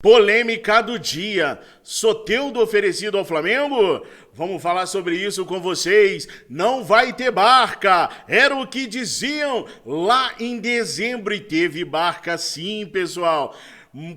Polêmica do dia. Soteldo oferecido ao Flamengo? Vamos falar sobre isso com vocês. Não vai ter barca. Era o que diziam lá em dezembro e teve barca sim, pessoal.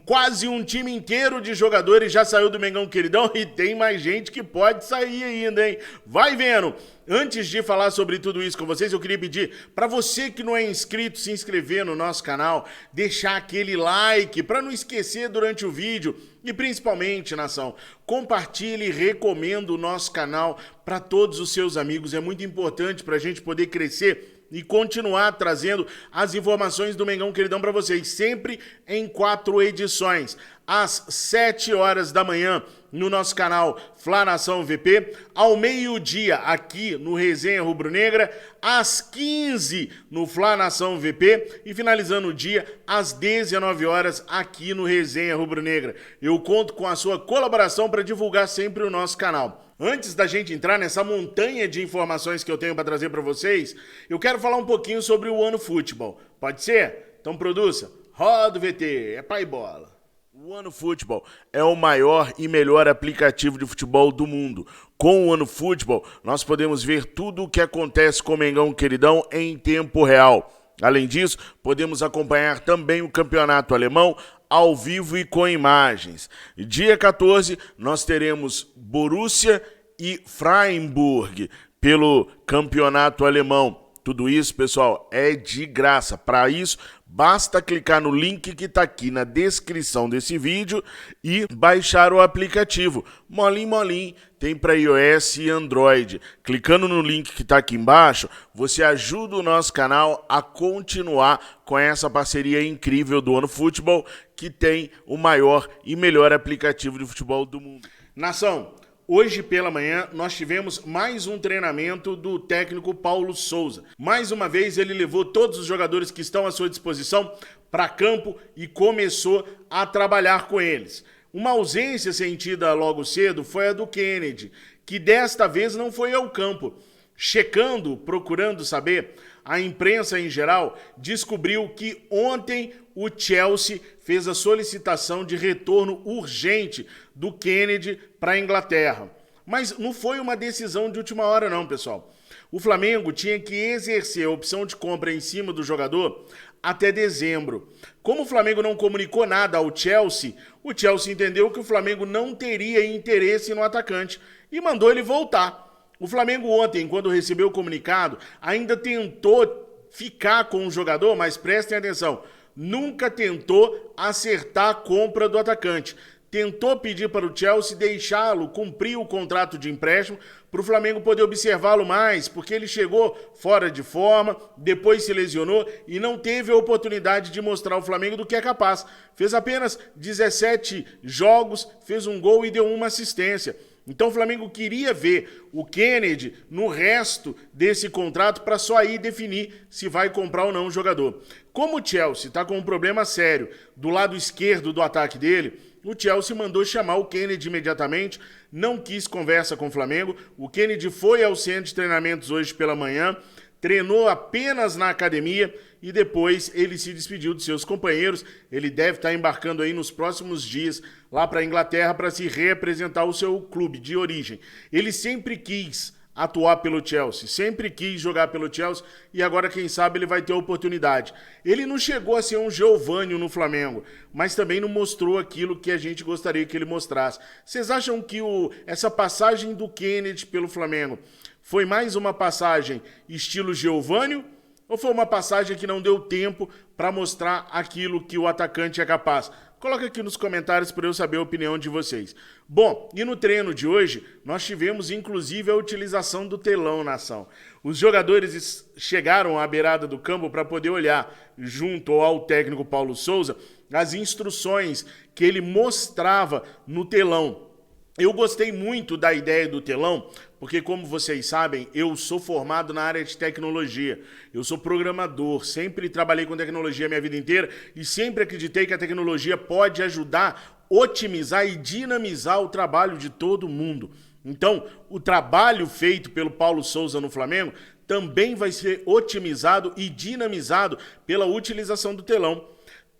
Quase um time inteiro de jogadores já saiu do Mengão Queridão e tem mais gente que pode sair ainda, hein? Vai vendo. Antes de falar sobre tudo isso com vocês, eu queria pedir para você que não é inscrito, se inscrever no nosso canal, deixar aquele like para não esquecer durante o vídeo e principalmente, nação, compartilhe e recomenda o nosso canal para todos os seus amigos. É muito importante para a gente poder crescer e continuar trazendo as informações do Mengão Queridão para vocês, sempre em 4 edições, às 7 horas da manhã, no nosso canal Fla Nação VP, ao meio-dia aqui no Resenha Rubro-Negra, às 15 no Fla Nação VP e finalizando o dia às 19 horas aqui no Resenha Rubro-Negra. Eu conto com a sua colaboração para divulgar sempre o nosso canal. Antes da gente entrar nessa montanha de informações que eu tenho para trazer para vocês, eu quero falar um pouquinho sobre o OneFootball. Pode ser? Então produza. Roda o VT, é pai bola. O OneFootball é o maior e melhor aplicativo de futebol do mundo. Com o OneFootball, nós podemos ver tudo o que acontece com o Mengão Queridão em tempo real. Além disso, podemos acompanhar também o campeonato alemão ao vivo e com imagens. Dia 14, nós teremos Borussia e Freiburg pelo campeonato alemão. Tudo isso, pessoal, é de graça. Para isso, basta clicar no link que está aqui na descrição desse vídeo e baixar o aplicativo. Molinho, molinho, tem para iOS e Android. Clicando no link que está aqui embaixo, você ajuda o nosso canal a continuar com essa parceria incrível do OneFootball, que tem o maior e melhor aplicativo de futebol do mundo. Nação, hoje pela manhã nós tivemos mais um treinamento do técnico Paulo Souza. Mais uma vez ele levou todos os jogadores que estão à sua disposição para campo e começou a trabalhar com eles. Uma ausência sentida logo cedo foi a do Kennedy, que desta vez não foi ao campo. Checando, procurando saber, a imprensa em geral descobriu que ontem o Chelsea fez a solicitação de retorno urgente do Kennedy para a Inglaterra. Mas não foi uma decisão de última hora não, pessoal. O Flamengo tinha que exercer a opção de compra em cima do jogador até dezembro. Como o Flamengo não comunicou nada ao Chelsea, o Chelsea entendeu que o Flamengo não teria interesse no atacante e mandou ele voltar. O Flamengo ontem, quando recebeu o comunicado, ainda tentou ficar com o jogador, mas prestem atenção, nunca tentou acertar a compra do atacante. Tentou pedir para o Chelsea deixá-lo cumprir o contrato de empréstimo para o Flamengo poder observá-lo mais, porque ele chegou fora de forma, depois se lesionou e não teve a oportunidade de mostrar ao Flamengo do que é capaz. Fez apenas 17 jogos, fez um gol e deu uma assistência. Então o Flamengo queria ver o Kennedy no resto desse contrato para só aí definir se vai comprar ou não o jogador. Como o Chelsea está com um problema sério do lado esquerdo do ataque dele, o Chelsea mandou chamar o Kennedy imediatamente, não quis conversa com o Flamengo. O Kennedy foi ao centro de treinamentos hoje pela manhã, treinou apenas na academia e depois ele se despediu de seus companheiros. Ele deve estar embarcando aí nos próximos dias lá para a Inglaterra para se representar o seu clube de origem. Ele sempre quis atuar pelo Chelsea, sempre quis jogar pelo Chelsea e agora quem sabe ele vai ter a oportunidade. Ele não chegou a ser um Geovânio no Flamengo, mas também não mostrou aquilo que a gente gostaria que ele mostrasse. Vocês acham que essa passagem do Kennedy pelo Flamengo foi mais uma passagem estilo Geovânio ou foi uma passagem que não deu tempo para mostrar aquilo que o atacante é capaz? Coloca aqui nos comentários para eu saber a opinião de vocês. Bom, e no treino de hoje, nós tivemos inclusive a utilização do telão na ação. Os jogadores chegaram à beirada do campo para poder olhar, junto ao técnico Paulo Souza, as instruções que ele mostrava no telão. Eu gostei muito da ideia do telão, porque como vocês sabem, eu sou formado na área de tecnologia, eu sou programador, sempre trabalhei com tecnologia a minha vida inteira e sempre acreditei que a tecnologia pode ajudar, otimizar e dinamizar o trabalho de todo mundo. Então, o trabalho feito pelo Paulo Souza no Flamengo também vai ser otimizado e dinamizado pela utilização do telão.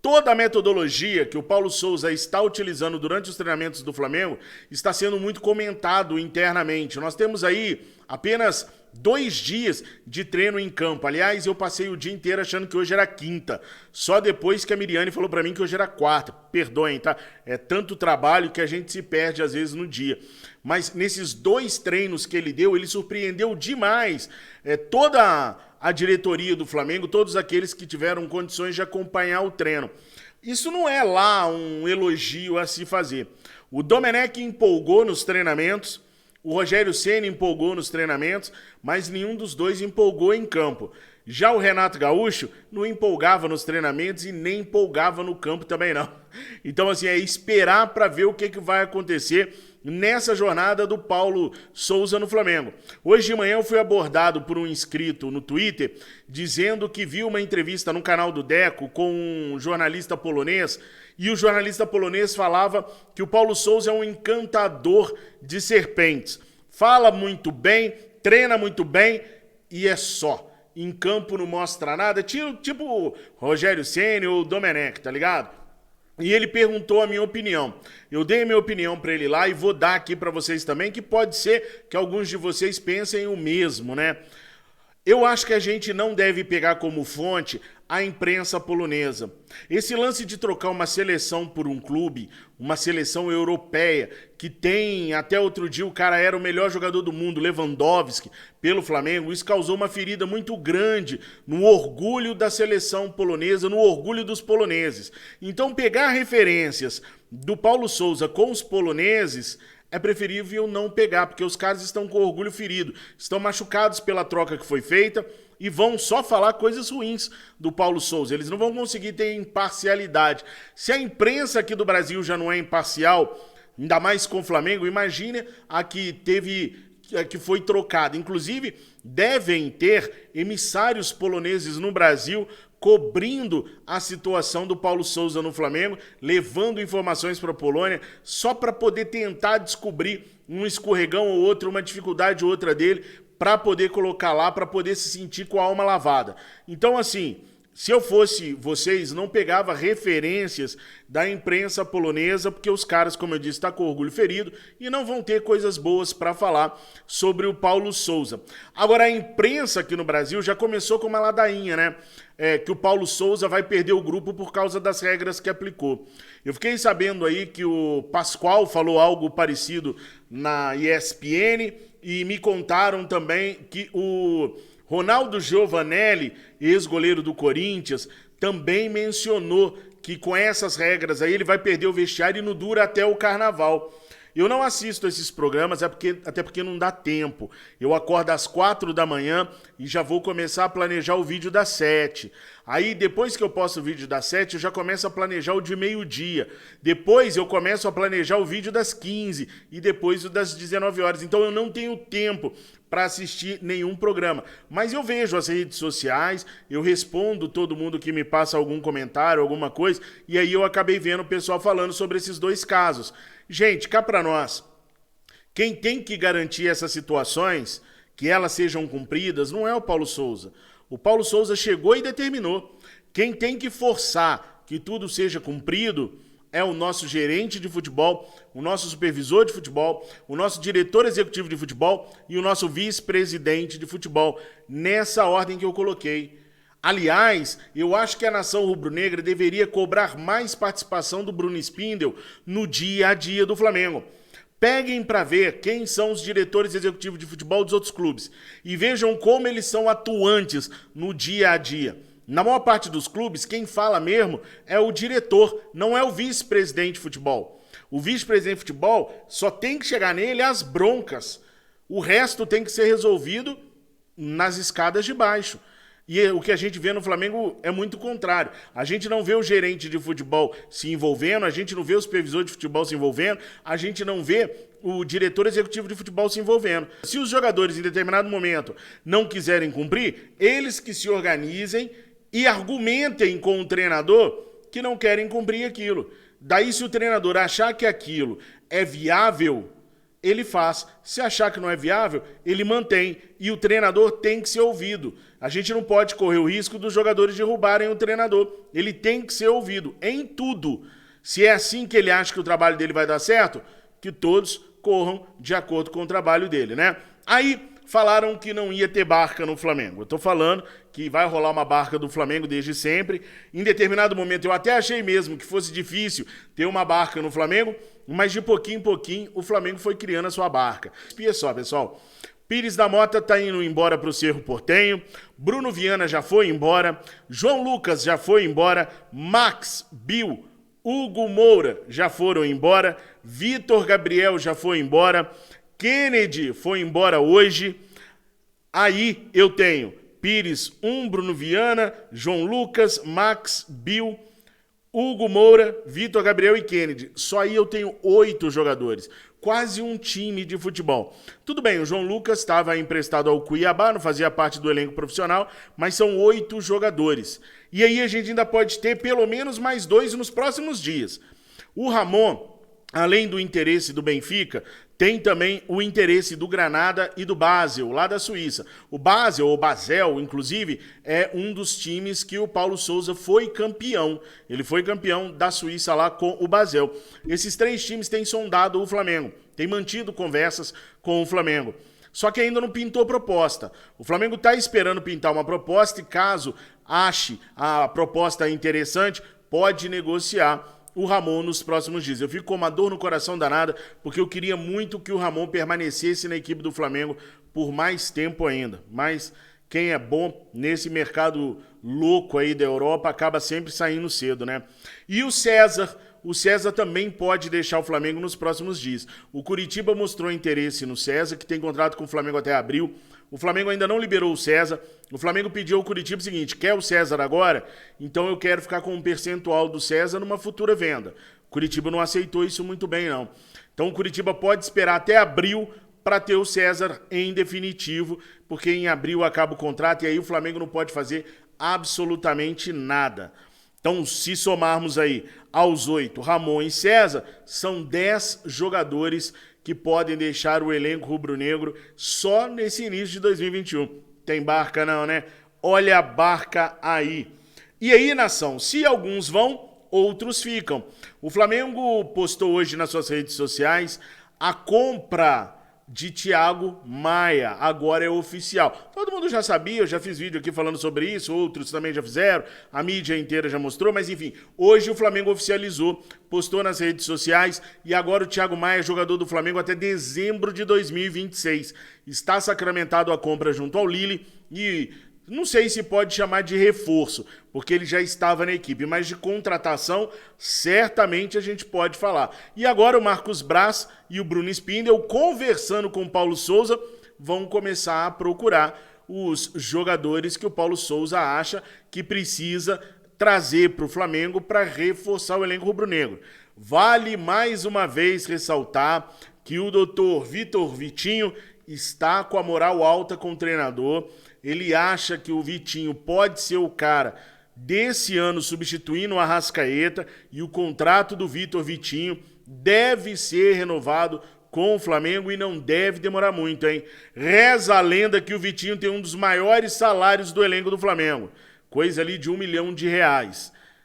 Toda a metodologia que o Paulo Souza está utilizando durante os treinamentos do Flamengo está sendo muito comentado internamente. Nós temos aí apenas 2 dias de treino em campo. Aliás, eu passei o dia inteiro achando que hoje era quinta. Só depois que a Miriane falou pra mim que hoje era quarta. Perdoem, tá? É tanto trabalho que a gente se perde às vezes no dia. Mas nesses 2 treinos que ele deu, ele surpreendeu demais toda a diretoria do Flamengo, todos aqueles que tiveram condições de acompanhar o treino. Isso não é lá um elogio a se fazer. O Domenech empolgou nos treinamentos, o Rogério Ceni empolgou nos treinamentos, mas nenhum dos dois empolgou em campo. Já o Renato Gaúcho não empolgava nos treinamentos e nem empolgava no campo também não. Então assim, é esperar para ver o que vai acontecer nessa jornada do Paulo Souza no Flamengo. Hoje de manhã eu fui abordado por um inscrito no Twitter dizendo que viu uma entrevista no canal do Deco com um jornalista polonês e o jornalista polonês falava que o Paulo Souza é um encantador de serpentes. Fala muito bem, treina muito bem e é só. Em campo não mostra nada, tipo Rogério Ceni ou Domenech, tá ligado? E ele perguntou a minha opinião. Eu dei a minha opinião para ele lá e vou dar aqui para vocês também, que pode ser que alguns de vocês pensem o mesmo, né? Eu acho que a gente não deve pegar como fonte a imprensa polonesa. Esse lance de trocar uma seleção por um clube, uma seleção europeia, que tem, até outro dia o cara era o melhor jogador do mundo, Lewandowski, pelo Flamengo, isso causou uma ferida muito grande no orgulho da seleção polonesa, no orgulho dos poloneses. Então pegar referências do Paulo Souza com os poloneses é preferível não pegar, porque os caras estão com orgulho ferido, estão machucados pela troca que foi feita e vão só falar coisas ruins do Paulo Souza. Eles não vão conseguir ter imparcialidade. Se a imprensa aqui do Brasil já não é imparcial, ainda mais com o Flamengo, imagine a que foi trocada. Inclusive, devem ter emissários poloneses no Brasil cobrindo a situação do Paulo Souza no Flamengo, levando informações para a Polônia, só para poder tentar descobrir um escorregão ou outro, uma dificuldade ou outra dele, para poder colocar lá, para poder se sentir com a alma lavada. Então, assim, se eu fosse vocês, não pegava referências da imprensa polonesa, porque os caras, como eu disse, estão com orgulho ferido e não vão ter coisas boas para falar sobre o Paulo Souza. Agora, a imprensa aqui no Brasil já começou com uma ladainha, né? Que o Paulo Souza vai perder o grupo por causa das regras que aplicou. Eu fiquei sabendo aí que o Pascoal falou algo parecido na ESPN e me contaram também que o Ronaldo Giovanelli, ex-goleiro do Corinthians, também mencionou que com essas regras aí ele vai perder o vestiário e não dura até o Carnaval. Eu não assisto esses programas, até porque não dá tempo. Eu acordo às 4 da manhã e já vou começar a planejar o vídeo das 7. Aí, depois que eu posto o vídeo das 7, eu já começo a planejar o de meio-dia. Depois eu começo a planejar o vídeo das 15 e depois o das 19 horas. Então eu não tenho tempo para assistir nenhum programa. Mas eu vejo as redes sociais, eu respondo todo mundo que me passa algum comentário, alguma coisa, e aí eu acabei vendo o pessoal falando sobre esses 2 casos. Gente, cá para nós, quem tem que garantir essas situações, que elas sejam cumpridas, não é o Paulo Souza. O Paulo Souza chegou e determinou. Quem tem que forçar que tudo seja cumprido é o nosso gerente de futebol, o nosso supervisor de futebol, o nosso diretor executivo de futebol e o nosso vice-presidente de futebol, nessa ordem que eu coloquei. Aliás, eu acho que a nação rubro-negra deveria cobrar mais participação do Bruno Spindel no dia a dia do Flamengo. Peguem para ver quem são os diretores executivos de futebol dos outros clubes e vejam como eles são atuantes no dia a dia. Na maior parte dos clubes, quem fala mesmo é o diretor, não é o vice-presidente de futebol. O vice-presidente de futebol só tem que chegar nele as broncas. O resto tem que ser resolvido nas escadas de baixo. E o que a gente vê no Flamengo é muito contrário. A gente não vê o gerente de futebol se envolvendo, a gente não vê o supervisor de futebol se envolvendo, a gente não vê o diretor executivo de futebol se envolvendo. Se os jogadores em determinado momento não quiserem cumprir, eles que se organizem e argumentem com o treinador que não querem cumprir aquilo. Daí, se o treinador achar que aquilo é viável, ele faz. Se achar que não é viável, ele mantém. E o treinador tem que ser ouvido. A gente não pode correr o risco dos jogadores derrubarem o treinador. Ele tem que ser ouvido em tudo. Se é assim que ele acha que o trabalho dele vai dar certo, que todos corram de acordo com o trabalho dele, né? Aí falaram que não ia ter barca no Flamengo. Eu tô falando que vai rolar uma barca do Flamengo desde sempre. Em determinado momento eu até achei mesmo que fosse difícil ter uma barca no Flamengo, mas de pouquinho em pouquinho o Flamengo foi criando a sua barca. Olha só, pessoal. Pires da Mota tá indo embora pro Cerro Porteño, Bruno Viana já foi embora, João Lucas já foi embora, Max, Bill, Hugo Moura já foram embora, Vitor Gabriel já foi embora, Kennedy foi embora hoje. Aí eu tenho Pires 1, Bruno Viana, João Lucas, Max, Bill, Hugo Moura, Vitor Gabriel e Kennedy. Só aí eu tenho 8 jogadores. Quase um time de futebol. Tudo bem, o João Lucas estava emprestado ao Cuiabá, não fazia parte do elenco profissional, mas são 8 jogadores. E aí a gente ainda pode ter pelo menos mais 2 nos próximos dias. O Ramon, além do interesse do Benfica, tem também o interesse do Granada e do Basel, lá da Suíça. O Basel, ou Basel, inclusive, é um dos times que o Paulo Sousa foi campeão. Ele foi campeão da Suíça lá com o Basel. Esses 3 times têm sondado o Flamengo, têm mantido conversas com o Flamengo. Só que ainda não pintou proposta. O Flamengo está esperando pintar uma proposta e caso ache a proposta interessante, pode negociar o Ramon nos próximos dias. Eu fico com uma dor no coração danada, porque eu queria muito que o Ramon permanecesse na equipe do Flamengo por mais tempo ainda. Mas quem é bom nesse mercado louco aí da Europa acaba sempre saindo cedo, né? E o César também pode deixar o Flamengo nos próximos dias. O Coritiba mostrou interesse no César, que tem contrato com o Flamengo até abril. O Flamengo ainda não liberou o César. O Flamengo pediu ao Coritiba o seguinte: quer o César agora? Então eu quero ficar com um percentual do César numa futura venda. O Coritiba não aceitou isso muito bem, não. Então o Coritiba pode esperar até abril para ter o César em definitivo, porque em abril acaba o contrato e aí o Flamengo não pode fazer absolutamente nada. Então, se somarmos aí aos 8, Ramon e César, são 10 jogadores que podem deixar o elenco rubro-negro só nesse início de 2021. Tem barca não, né? Olha a barca aí. E aí, nação, se alguns vão, outros ficam. O Flamengo postou hoje nas suas redes sociais a compra de Thiago Maia, agora é oficial. Todo mundo já sabia, eu já fiz vídeo aqui falando sobre isso, outros também já fizeram, a mídia inteira já mostrou, mas enfim, hoje o Flamengo oficializou, postou nas redes sociais e agora o Thiago Maia é jogador do Flamengo até dezembro de 2026. Está sacramentado a compra junto ao Lille e não sei se pode chamar de reforço, porque ele já estava na equipe, mas de contratação, certamente a gente pode falar. E agora o Marcos Braz e o Bruno Spindel, conversando com o Paulo Sousa, vão começar a procurar os jogadores que o Paulo Sousa acha que precisa trazer para o Flamengo para reforçar o elenco rubro-negro. Vale mais uma vez ressaltar que o doutor Vitor Vitinho está com a moral alta com o treinador. Ele acha que o Vitinho pode ser o cara desse ano substituindo o Arrascaeta e o contrato do Vitor Vitinho deve ser renovado com o Flamengo e não deve demorar muito, hein? Reza a lenda que o Vitinho tem um dos maiores salários do elenco do Flamengo, coisa ali de R$1 milhão.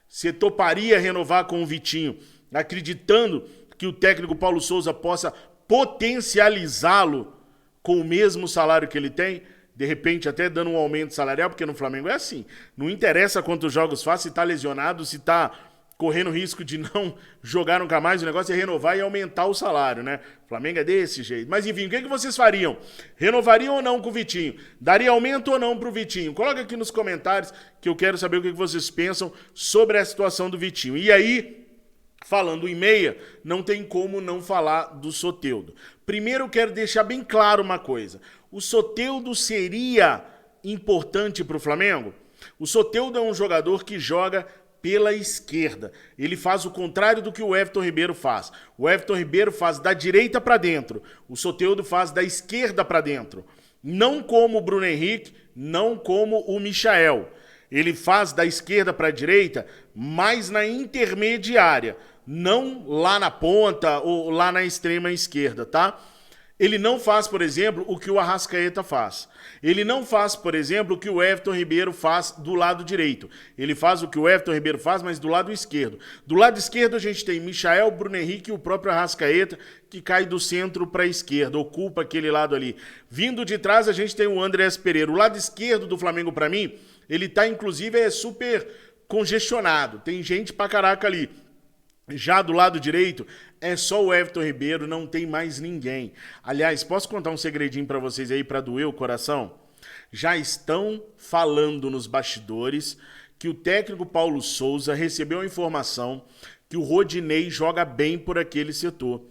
Você toparia renovar com o Vitinho, acreditando que o técnico Paulo Sousa possa potencializá-lo com o mesmo salário que ele tem? De repente até dando um aumento salarial, porque no Flamengo é assim. Não interessa quantos jogos faz, se está lesionado, se está correndo risco de não jogar nunca mais, o negócio é renovar e aumentar o salário, né? O Flamengo é desse jeito. Mas enfim, o que vocês fariam? Renovariam ou não com o Vitinho? Daria aumento ou não para o Vitinho? Coloca aqui nos comentários que eu quero saber o que vocês pensam sobre a situação do Vitinho. E aí, falando em meia, não tem como não falar do Soteldo. Primeiro eu quero deixar bem claro uma coisa. O Soteldo seria importante para o Flamengo? O Soteldo é um jogador que joga pela esquerda. Ele faz o contrário do que o Everton Ribeiro faz. O Everton Ribeiro faz da direita para dentro. O Soteldo faz da esquerda para dentro. Não como o Bruno Henrique, não como o Michael. Ele faz da esquerda para a direita, mas na intermediária. Não lá na ponta ou lá na extrema esquerda, tá? Ele não faz, por exemplo, o que o Arrascaeta faz. Ele não faz, por exemplo, o que o Everton Ribeiro faz do lado direito. Ele faz o que o Everton Ribeiro faz, mas do lado esquerdo. Do lado esquerdo a gente tem Michael, Bruno Henrique e o próprio Arrascaeta, que cai do centro para a esquerda, ocupa aquele lado ali. Vindo de trás a gente tem o Andreas Pereira. O lado esquerdo do Flamengo, para mim, ele tá inclusive super congestionado. Tem gente pra caraca ali. Já do lado direito, é só o Everton Ribeiro, não tem mais ninguém. Aliás, posso contar um segredinho pra vocês aí, pra doer o coração? Já estão falando nos bastidores que o técnico Paulo Souza recebeu a informação que o Rodinei joga bem por aquele setor.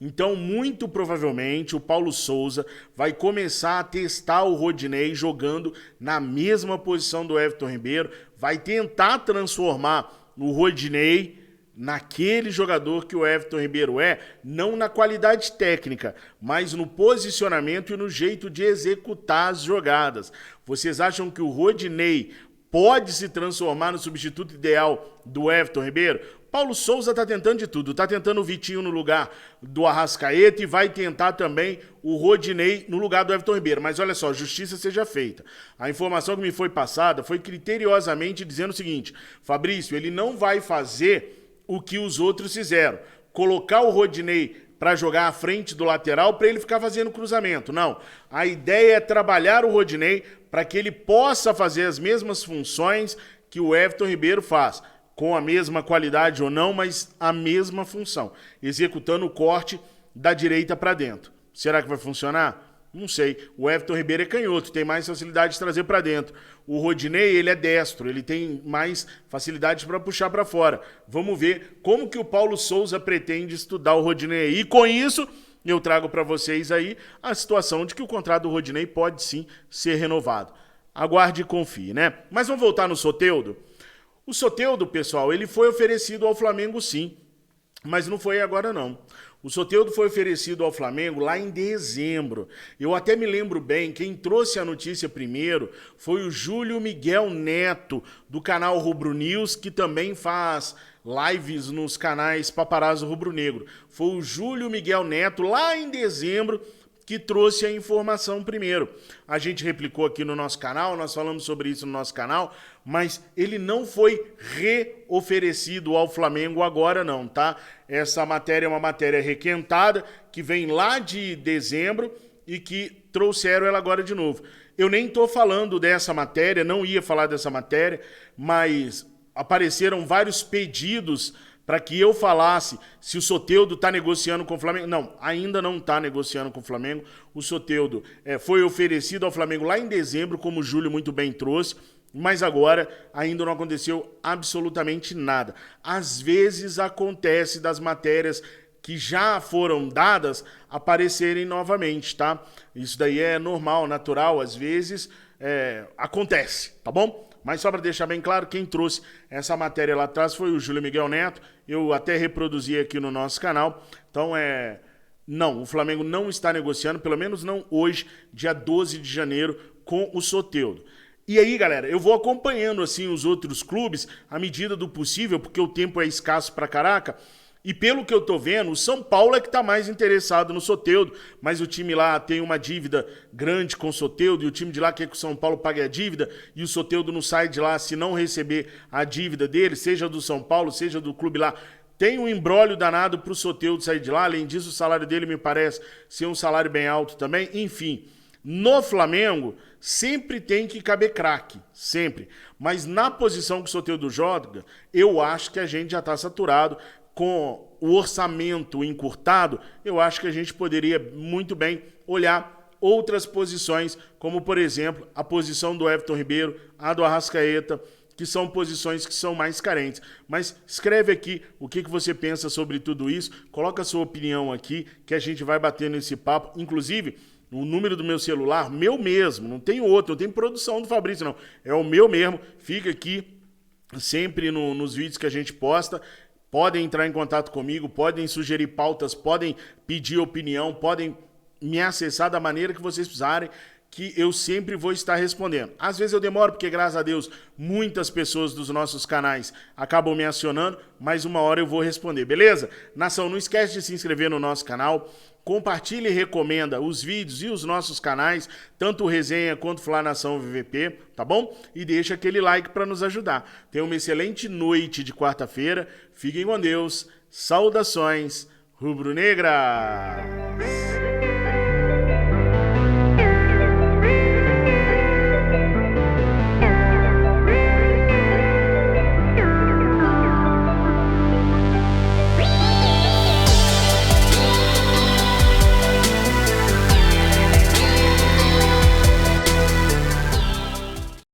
Então, muito provavelmente, o Paulo Souza vai começar a testar o Rodinei jogando na mesma posição do Everton Ribeiro, vai tentar transformar o Rodinei naquele jogador que o Everton Ribeiro é, não na qualidade técnica, mas no posicionamento e no jeito de executar as jogadas. Vocês acham que o Rodinei pode se transformar no substituto ideal do Everton Ribeiro? Paulo Souza está tentando de tudo, está tentando o Vitinho no lugar do Arrascaeta e vai tentar também o Rodinei no lugar do Everton Ribeiro. Mas olha só, justiça seja feita. A informação que me foi passada foi criteriosamente dizendo o seguinte: Fabrício, ele não vai fazer o que os outros fizeram, colocar o Rodinei para jogar à frente do lateral para ele ficar fazendo cruzamento. Não, a ideia é trabalhar o Rodinei para que ele possa fazer as mesmas funções que o Everton Ribeiro faz, com a mesma qualidade ou não, mas a mesma função, executando o corte da direita para dentro. Será que vai funcionar? Não sei. O Everton Ribeiro é canhoto, tem mais facilidade de trazer para dentro. O Rodinei, ele é destro, ele tem mais facilidade para puxar para fora. Vamos ver como que o Paulo Souza pretende estudar o Rodinei. E com isso, eu trago para vocês aí a situação de que o contrato do Rodinei pode sim ser renovado. Aguarde e confie, né? Mas vamos voltar no Soteldo? O Soteldo, pessoal, ele foi oferecido ao Flamengo sim, mas não foi agora não. O Soteldo foi oferecido ao Flamengo lá em dezembro. Eu até me lembro bem, quem trouxe a notícia primeiro foi o Júlio Miguel Neto, do canal Rubro News, que também faz lives nos canais Paparazzo Rubro Negro. Foi o Júlio Miguel Neto, lá em dezembro, que trouxe a informação primeiro. A gente replicou aqui no nosso canal, nós falamos sobre isso no nosso canal, mas ele não foi reoferecido ao Flamengo agora não, tá? Essa matéria é uma matéria requentada, que vem lá de dezembro e que trouxeram ela agora de novo. Eu nem tô falando dessa matéria, não ia falar dessa matéria, mas apareceram vários pedidos para que eu falasse se o Soteldo está negociando com o Flamengo. Não, ainda não está negociando com o Flamengo. O Soteldo foi oferecido ao Flamengo lá em dezembro, como o Júlio muito bem trouxe, mas agora ainda não aconteceu absolutamente nada. Às vezes acontece das matérias que já foram dadas aparecerem novamente, tá? Isso daí é normal, natural, às vezes acontece, tá bom? Mas só para deixar bem claro, quem trouxe essa matéria lá atrás foi o Júlio Miguel Neto. Eu até reproduzi aqui no nosso canal. Então, não, o Flamengo não está negociando, pelo menos não hoje, dia 12 de janeiro, com o Soteldo. E aí, galera, eu vou acompanhando assim os outros clubes à medida do possível, porque o tempo é escasso pra caraca. E pelo que eu tô vendo, o São Paulo é que tá mais interessado no Soteldo, mas o time lá tem uma dívida grande com o Soteldo e o time de lá quer que o São Paulo pague a dívida e o Soteldo não sai de lá se não receber a dívida dele, seja do São Paulo, seja do clube lá. Tem um imbróglio danado pro Soteldo sair de lá, além disso o salário dele me parece ser um salário bem alto também, enfim. No Flamengo, sempre tem que caber craque, sempre. Mas na posição que o Soteldo joga, eu acho que a gente já tá saturado. Com o orçamento encurtado, eu acho que a gente poderia muito bem olhar outras posições, como, por exemplo, a posição do Everton Ribeiro, a do Arrascaeta, que são posições que são mais carentes. Mas escreve aqui o que você pensa sobre tudo isso, coloca a sua opinião aqui, que a gente vai bater nesse papo. Inclusive, o número do meu celular, meu mesmo, não tem outro, não tem produção do Fabrício, não. É o meu mesmo, fica aqui sempre nos vídeos que a gente posta. Podem entrar em contato comigo, podem sugerir pautas, podem pedir opinião, podem me acessar da maneira que vocês precisarem, que eu sempre vou estar respondendo. Às vezes eu demoro, porque graças a Deus muitas pessoas dos nossos canais acabam me acionando, mas uma hora eu vou responder, beleza? Nação, não esquece de se inscrever no nosso canal, compartilha e recomenda os vídeos e os nossos canais, tanto o Resenha quanto o Fla Nação VVP, tá bom? E deixa aquele like para nos ajudar. Tenha uma excelente noite de quarta-feira, fiquem com Deus, saudações rubro-negras!